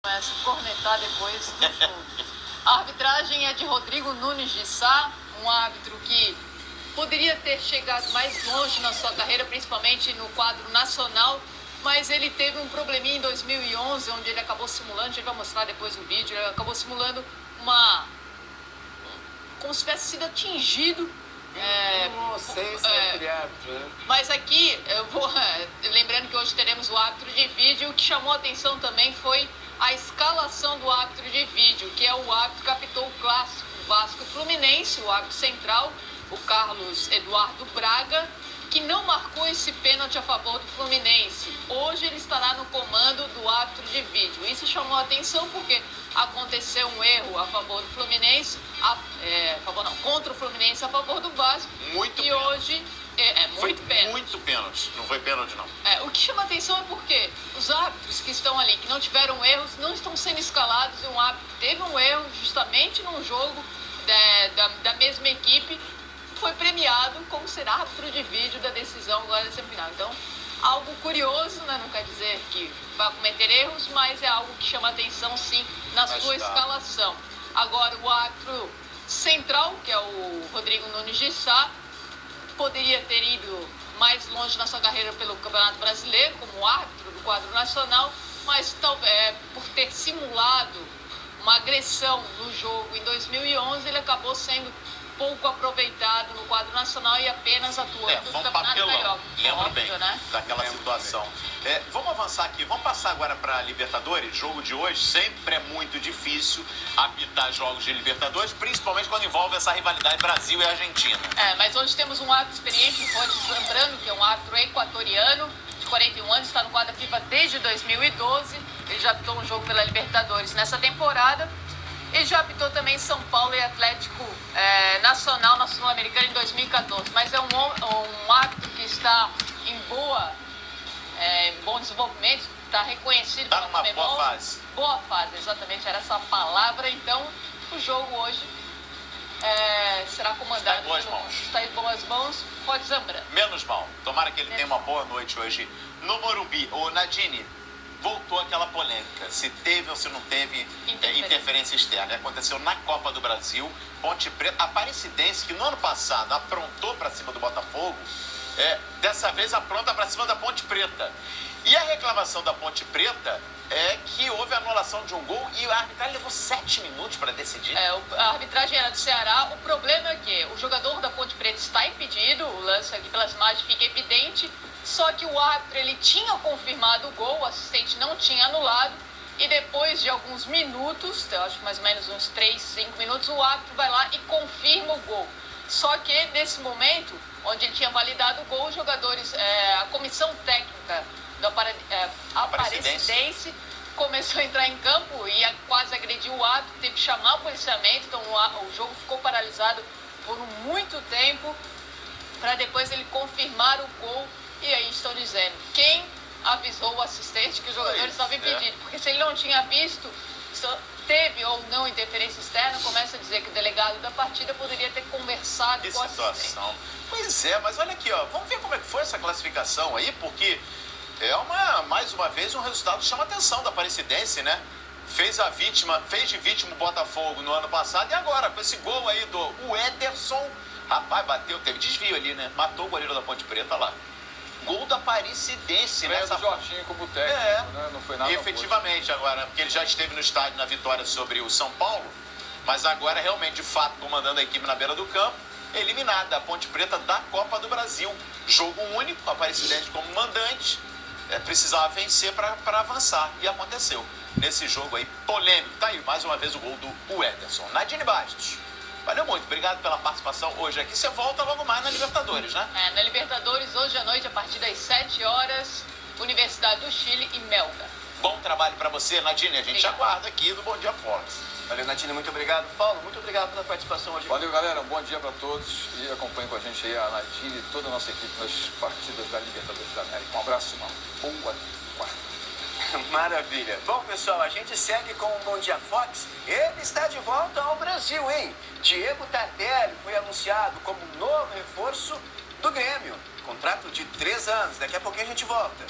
Começa a cornetar depois do jogo. A arbitragem é de Rodrigo Nunes de Sá, um árbitro que poderia ter chegado mais longe na sua carreira, principalmente no quadro nacional, mas ele teve um probleminha em 2011, onde ele acabou simulando, a gente vai mostrar depois o vídeo, ele acabou simulando como se tivesse sido atingido. Mas aqui, eu vou lembrando que hoje teremos o árbitro de vídeo. O que chamou a atenção também foi a escalação do árbitro de vídeo, que é o árbitro que apitou o clássico Vasco e Fluminense, o árbitro central, o Carlos Eduardo Braga, que não marcou esse pênalti a favor do Fluminense. Hoje ele estará no comando do árbitro de vídeo. Isso chamou a atenção porque aconteceu um erro a favor do Fluminense, contra o Fluminense a favor do Vasco. Muito e pênalti. Hoje muito pênalti. Muito pênalti. Não foi pênalti, não. O que chama a atenção é porque os árbitros que estão ali, que não tiveram erros, não estão sendo escalados. E um árbitro teve um erro justamente num jogo da mesma equipe, foi premiado como ser árbitro de vídeo da decisão agora da semifinal. Então, algo curioso, né? Não quer dizer que vai cometer erros, mas é algo que chama atenção, sim, na sua escalação. Agora, o árbitro central, que é o Rodrigo Nunes de Sá, poderia ter ido mais longe na sua carreira pelo Campeonato Brasileiro, como árbitro do quadro nacional, mas talvez por ter simulado uma agressão no jogo em 2011, ele acabou sendo pouco aproveitado no quadro nacional e apenas atuando no Campeonato Carioca. Lembro bem, né? Daquela situação. Vamos avançar aqui, vamos passar agora para a Libertadores. Jogo de hoje sempre é muito difícil apitar jogos de Libertadores, principalmente quando envolve essa rivalidade Brasil e Argentina. Mas hoje temos um árbitro experiente, o Rod Zambrano, que é um árbitro equatoriano, de 41 anos, está no quadro FIFA desde 2012. Ele já apitou um jogo pela Libertadores nessa temporada. Ele já apitou também São Paulo e Atlético Nacional na Sul-Americana em 2014. Mas é um árbitro que está em bom desenvolvimento, está reconhecido. Está numa boa fase. Boa fase, exatamente, era essa palavra. Então, o jogo hoje será comandado. Está em boas mãos, pode Zambrano. Menos mal. Tomara que ele tenha uma boa noite hoje no Morumbi. Ô, Nadine, voltou aquela polêmica, se teve ou se não teve interferência externa. Aconteceu na Copa do Brasil, Ponte Preta, Aparecidense, que no ano passado aprontou para cima do Botafogo, dessa vez apronta para cima da Ponte Preta. E a reclamação da Ponte Preta é que houve anulação de um gol e a arbitragem levou 7 minutos para decidir. A arbitragem era do Ceará. O problema é que o jogador da Ponte Preta está impedido, o lance aqui pelas imagens fica evidente, só que o árbitro ele tinha confirmado o gol, o assistente não tinha anulado, e depois de alguns minutos, eu acho mais ou menos uns 3, 5 minutos, o árbitro vai lá e confirma o gol. Só que nesse momento, onde ele tinha validado o gol, os jogadores, a comissão técnica do Aparecidense começou a entrar em campo e quase agrediu o árbitro, teve que chamar o policiamento, então o jogo ficou paralisado por muito tempo, para depois ele confirmar o gol. E aí estão dizendo, quem avisou o assistente que o jogador estava impedido? Porque se ele não tinha visto, teve ou não interferência externa, começa a dizer que o delegado da partida poderia ter conversado com o assistente. Pois mas olha aqui, vamos ver como é que foi essa classificação aí, porque mais uma vez, um resultado que chama a atenção da Aparecidense, né? Fez de vítima o Botafogo no ano passado e agora, com esse gol aí do Ederson, rapaz, bateu, teve desvio ali, né? Matou o goleiro da Ponte Preta lá. Gol da Aparecidense, né? Do Jorginho como técnico, né? Não foi nada. E efetivamente, agora, porque ele já esteve no estádio na vitória sobre o São Paulo, mas agora realmente, de fato, comandando a equipe na beira do campo, eliminada a Ponte Preta da Copa do Brasil. Jogo único, a Aparecidense como mandante, precisava vencer para avançar, e aconteceu. Nesse jogo aí, polêmico. Tá aí, mais uma vez, o gol do Ederson. Nadine Bastos, valeu muito, obrigado pela participação hoje aqui. Você volta logo mais na Libertadores, né? Na Libertadores, hoje à noite, a partir das 7 horas, Universidade do Chile e Melga. Bom trabalho para você, Nadine. A gente aguarda aqui do Bom Dia Fox. Valeu, Nadine, muito obrigado. Paulo, muito obrigado pela participação hoje. Valeu, galera, um bom dia para todos e acompanhe com a gente aí a Nadine e toda a nossa equipe nas partidas da Libertadores da América. Um abraço, irmão. Boa quarta. Maravilha. Bom, pessoal, a gente segue com o Bom Dia Fox. Ele está de volta ao Brasil, hein? Diego Tardelli foi anunciado como novo reforço do Grêmio. Contrato de 3 anos. Daqui a pouquinho a gente volta.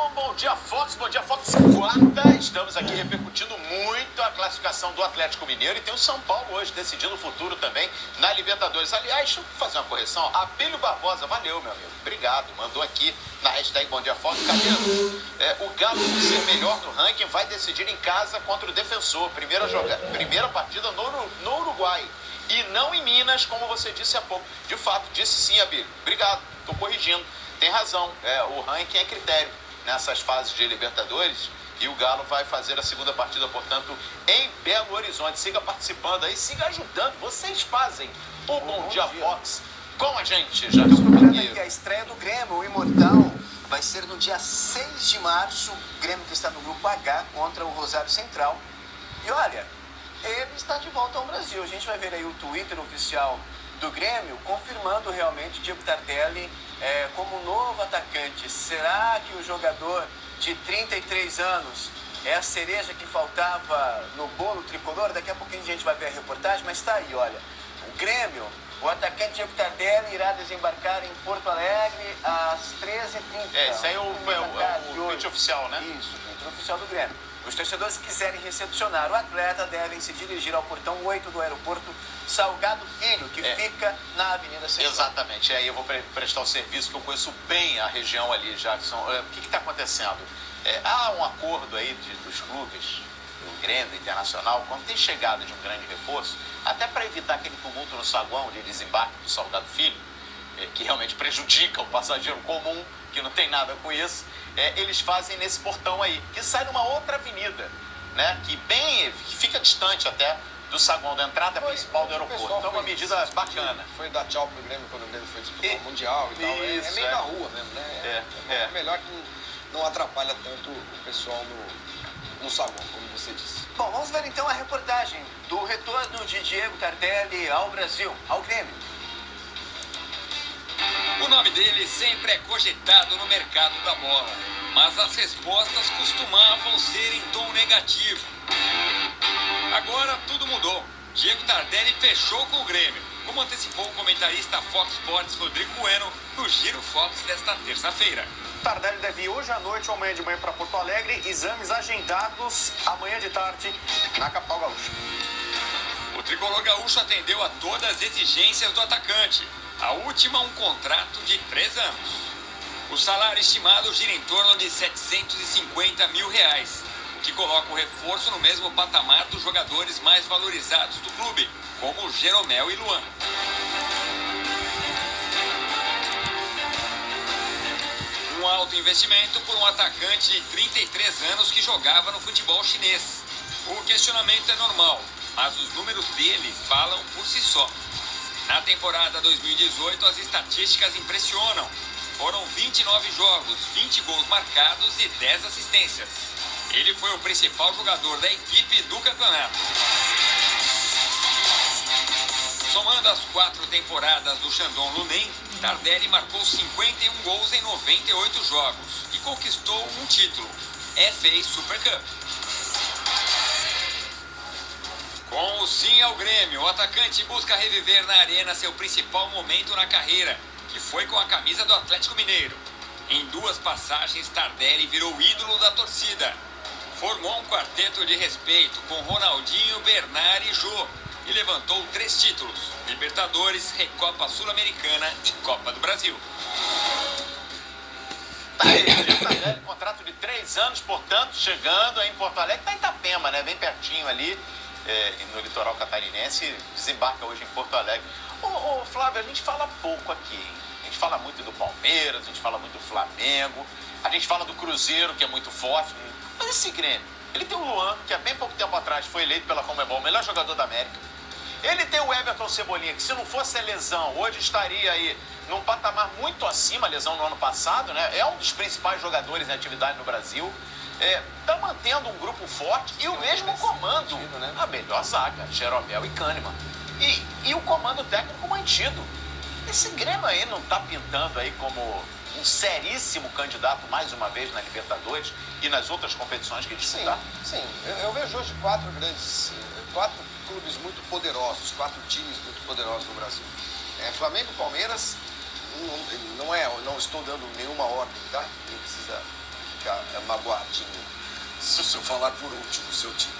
Bom, bom dia Fox quarta. Estamos aqui repercutindo muito a classificação do Atlético Mineiro e tem o São Paulo hoje decidindo o futuro também na Libertadores. Aliás, deixa eu fazer uma correção. Abílio Barbosa, valeu, meu amigo. Obrigado. Mandou aqui na hashtag Bom Dia Fox. Cadê? O Galo, por ser melhor no ranking, vai decidir em casa contra o Defensor. Primeira partida no Uruguai. E não em Minas, como você disse há pouco. De fato, disse sim, Abílio. Obrigado. Estou corrigindo. Tem razão. O ranking é critério nessas fases de Libertadores, e o Galo vai fazer a segunda partida, portanto, em Belo Horizonte. Siga participando aí, siga ajudando. Vocês fazem o Bom Dia Fox com a gente, já. A estreia do Grêmio, o Imortal, vai ser no dia 6 de março. O Grêmio que está no grupo H contra o Rosário Central. E olha, ele está de volta ao Brasil. A gente vai ver aí o Twitter oficial do Grêmio confirmando realmente Diego Tardelli como novo atacante. Será que o jogador de 33 anos é a cereja que faltava no bolo tricolor? Daqui a pouquinho a gente vai ver a reportagem, mas tá aí, olha. O Grêmio, o atacante Diego Tardelli irá desembarcar em Porto Alegre às 13h30. Esse aí é o tweet oficial, né? Isso, o tweet oficial do Grêmio. Os torcedores que quiserem recepcionar o atleta devem se dirigir ao portão 8 do aeroporto Salgado Filho, que fica na Avenida Central. Exatamente, aí eu vou prestar o serviço, que eu conheço bem a região ali, Jackson. O que está acontecendo? Há um acordo aí dos clubes, do Grêmio Internacional, quando tem chegada de um grande reforço, até para evitar aquele tumulto no saguão de desembarque do Salgado Filho, que realmente prejudica o passageiro comum, que não tem nada com isso, eles fazem nesse portão aí, que sai numa outra avenida, né, que fica distante até do saguão da entrada principal do aeroporto. Então é uma medida bacana. Foi dar tchau pro Grêmio quando o Grêmio foi disputar o Mundial e tal. É meio na rua mesmo, né? É melhor que não atrapalha tanto o pessoal no saguão, como você disse. Bom, vamos ver então a reportagem do retorno de Diego Tardelli ao Brasil, ao Grêmio. O nome dele sempre é cogitado no mercado da bola, mas as respostas costumavam ser em tom negativo. Agora tudo mudou. Diego Tardelli fechou com o Grêmio, como antecipou o comentarista Fox Sports Rodrigo Bueno no Giro Fox desta terça-feira. Tardelli deve ir hoje à noite ou amanhã de manhã para Porto Alegre, exames agendados amanhã de tarde na capital gaúcha. O tricolor gaúcho atendeu a todas as exigências do atacante. A última, um contrato de 3 anos. O salário estimado gira em torno de R$750 mil, o que coloca o reforço no mesmo patamar dos jogadores mais valorizados do clube, como Jeromel e Luan. Um alto investimento por um atacante de 33 anos que jogava no futebol chinês. O questionamento é normal, mas os números dele falam por si só. Na temporada 2018, as estatísticas impressionam. Foram 29 jogos, 20 gols marcados e 10 assistências. Ele foi o principal jogador da equipe do campeonato. Somando as 4 temporadas do Shandong Luneng, Tardelli marcou 51 gols em 98 jogos e conquistou um título, FA Super Cup. Com o sim ao Grêmio, o atacante busca reviver na arena seu principal momento na carreira, que foi com a camisa do Atlético Mineiro. Em 2 passagens, Tardelli virou ídolo da torcida. Formou um quarteto de respeito com Ronaldinho, Bernard e Jô e levantou 3 títulos: Libertadores, Recopa Sul-Americana e Copa do Brasil. Tardelli, contrato de 3 anos, portanto, chegando aí em Porto Alegre, tá em Itapema, né? Bem pertinho ali. No litoral catarinense, desembarca hoje em Porto Alegre. Ô Flávio, a gente fala pouco aqui, hein? A gente fala muito do Palmeiras, a gente fala muito do Flamengo, a gente fala do Cruzeiro, que é muito forte. Mas esse Grêmio, ele tem o Luan, que há bem pouco tempo atrás foi eleito pela Conmebol o melhor jogador da América. Ele tem o Everton Cebolinha, que se não fosse a lesão, hoje estaria aí num patamar muito acima, a lesão no ano passado, né? É um dos principais jogadores em atividade no Brasil. Está mantendo um grupo forte e o mesmo comando, a melhor zaga, Jeromel e Kahneman. E o comando técnico mantido. Esse Grêmio aí não está pintando aí como um seríssimo candidato mais uma vez na Libertadores e nas outras competições que disputar? Sim. Eu vejo hoje 4 clubes muito poderosos, 4 times muito poderosos no Brasil. Flamengo, Palmeiras, não estou dando nenhuma ordem, tá? Não precisa ficar magoadinho se eu falar por último o seu time.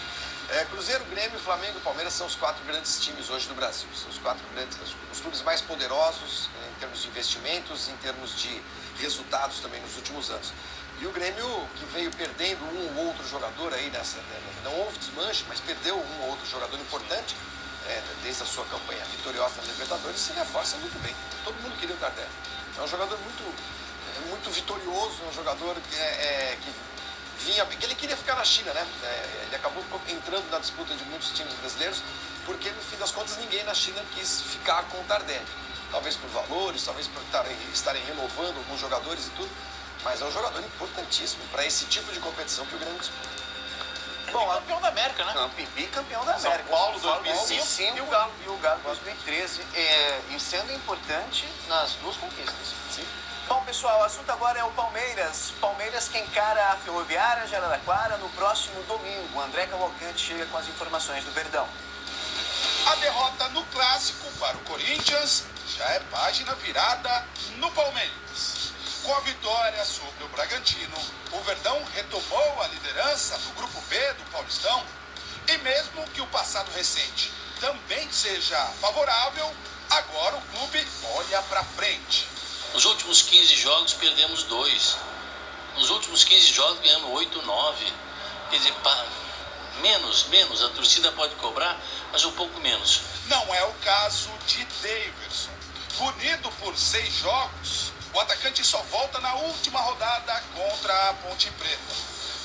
Cruzeiro, Grêmio, Flamengo e Palmeiras são os 4 grandes times hoje do Brasil. São os 4 grandes, os clubes mais poderosos em termos de investimentos, em termos de resultados também nos últimos anos. E o Grêmio, que veio perdendo um ou outro jogador aí não houve desmanche, mas perdeu um ou outro jogador importante desde a sua campanha vitoriosa na Libertadores, se reforça muito bem. Todo mundo queria o Tardelli. É um jogador muito vitorioso, um jogador que ele queria ficar na China, né? Ele acabou entrando na disputa de muitos times brasileiros, porque no fim das contas ninguém na China quis ficar com o Tardelli. Talvez por valores, talvez por estarem renovando alguns jogadores e tudo, mas é um jogador importantíssimo para esse tipo de competição que o Grêmio disputa. Bom, campeão da América, né? Bicampeão da América. São Paulo 2005 e o Galo 2013, e sendo importante nas 2 conquistas. Sim. Bom, pessoal, o assunto agora é o Palmeiras. Palmeiras que encara a Ferroviária de Araraquara no próximo domingo. O André Cavalcante chega com as informações do Verdão. A derrota no Clássico para o Corinthians já é página virada no Palmeiras. Com a vitória sobre o Bragantino, o Verdão retomou a liderança do Grupo B do Paulistão. E mesmo que o passado recente também seja favorável, agora o clube olha para frente. Nos últimos 15 jogos perdemos 2. Nos últimos 15 jogos ganhamos 8, 9. Quer dizer, menos. A torcida pode cobrar, mas um pouco menos. Não é o caso de Daverson. Punido por 6 jogos, o atacante só volta na última rodada contra a Ponte Preta.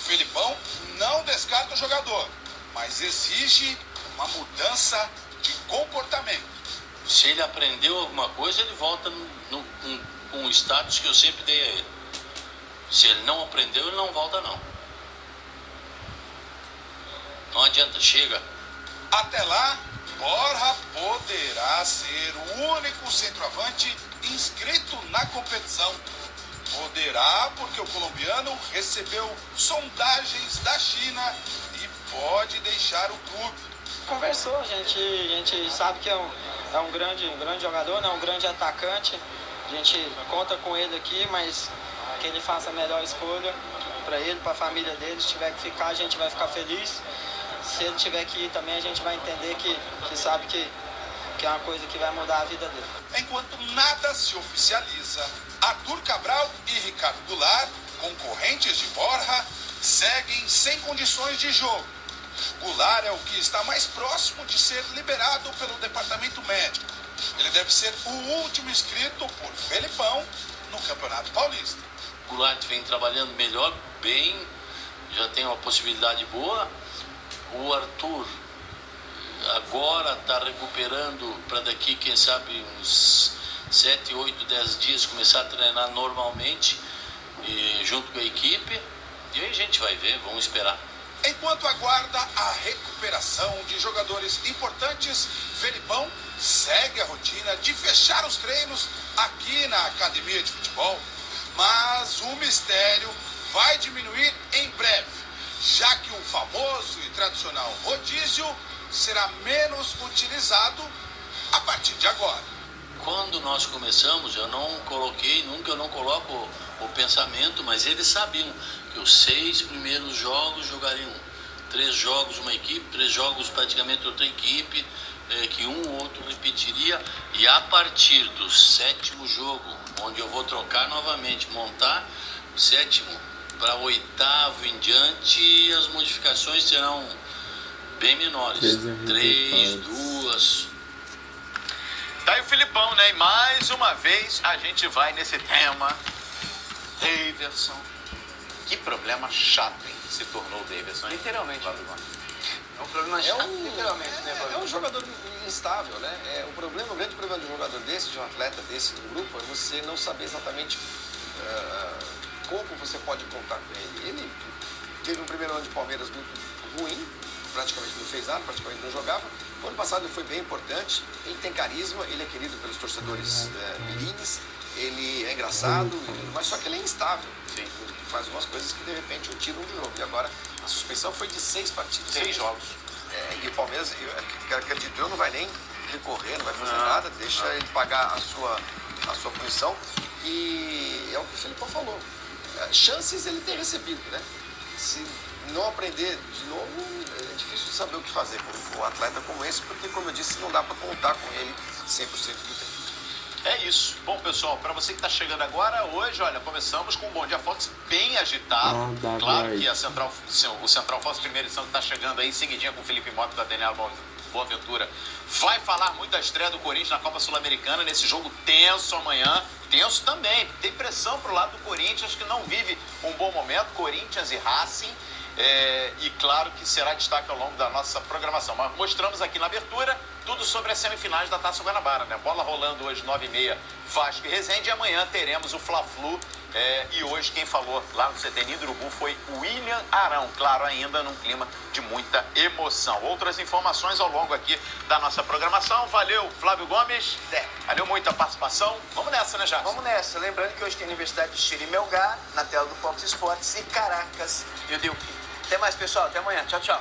Felipão não descarta o jogador, mas exige uma mudança de comportamento. Se ele aprendeu alguma coisa, ele volta com o status que eu sempre dei a ele. Se ele não aprendeu, ele não volta não. Não adianta, chega. Até lá, Borja poderá ser o único centroavante inscrito na competição. Poderá porque o colombiano recebeu sondagens da China e pode deixar o clube. Conversou, a gente sabe que é um grande jogador, né? Um grande atacante. A gente conta com ele aqui, mas que ele faça a melhor escolha para ele, para a família dele. Se tiver que ficar, a gente vai ficar feliz. Se ele tiver que ir também, a gente vai entender que sabe que é uma coisa que vai mudar a vida dele. Enquanto nada se oficializa, Arthur Cabral e Ricardo Goulart, concorrentes de Borja, seguem sem condições de jogo. Goulart é o que está mais próximo de ser liberado pelo departamento médico. Ele deve ser o último inscrito por Felipão no Campeonato Paulista. Goulart vem trabalhando melhor, bem, já tem uma possibilidade boa. O Arthur agora está recuperando para daqui, quem sabe, uns 7, 8, 10 dias começar a treinar normalmente, junto com a equipe. E aí a gente vai ver, vamos esperar. Enquanto aguarda a recuperação de jogadores importantes, Felipão segue a rotina de fechar os treinos aqui na academia de futebol. Mas o mistério vai diminuir em breve, já que o famoso e tradicional rodízio será menos utilizado a partir de agora. Quando nós começamos, eu não coloco o pensamento, mas eles sabiam que os 6 primeiros jogos jogariam 3 jogos uma equipe, 3 jogos praticamente outra equipe, que um ou outro repetiria, e a partir do 7º jogo, onde eu vou trocar novamente, montar o 7º para 8º em diante, as modificações serão bem menores, 3, 2. Tá aí o Filipão, né? E mais uma vez a gente vai nesse tema. Daverson. Que problema chato, hein? Se tornou o Daverson, hein? Literalmente. É um problema chato, literalmente, né? É um jogador instável, né? O grande problema de um jogador desse, de um atleta desse do grupo, é você não saber exatamente como você pode contar com ele. Ele teve um primeiro ano de Palmeiras muito ruim, praticamente não fez nada, praticamente não jogava. O ano passado ele foi bem importante, ele tem carisma, ele é querido pelos torcedores mirines, ele é engraçado, mas só que ele é instável. Sim. Ele faz umas coisas que de repente o tiram do jogo. E agora a suspensão foi de 6 partidas. 6 jogos. E o Palmeiras, acredito eu, não vai nem recorrer, não vai fazer nada, deixa ele pagar a sua punição. E é o que o Felipão falou. chances ele tem recebido, né? Se não aprender de novo, é difícil de saber o que fazer com um atleta como esse, porque, como eu disse, não dá para contar com ele 100% do tempo. É isso. Bom, pessoal, para você que está chegando agora, hoje, olha, começamos com o Bom Dia Fox bem agitado. Claro que o Central Fox, primeira edição que está chegando aí, seguidinha com o Felipe Mota da Daniela Boaventura, vai falar muito da estreia do Corinthians na Copa Sul-Americana, nesse jogo tenso amanhã. Tenso também, tem pressão pro lado do Corinthians, que não vive um bom momento, Corinthians e Racing. E claro que será destaque ao longo da nossa programação. Mas mostramos aqui na abertura tudo sobre as semifinais da Taça Guanabara, né? Bola rolando hoje 9h30, Vasco e Resende. E amanhã teremos o Fla-Flu. E hoje quem falou lá no CT Ninho do Urubu foi o William Arão. Claro, ainda num clima de muita emoção. Outras informações ao longo aqui da nossa programação. Valeu, Flávio Gomes. Valeu muito a participação. Vamos nessa, né, Jackson? Vamos nessa. Lembrando que hoje tem Universidade de Chile e Melgar, na tela do Fox Sports, e Caracas e o Delfim. Até mais, pessoal. Até amanhã. Tchau, tchau.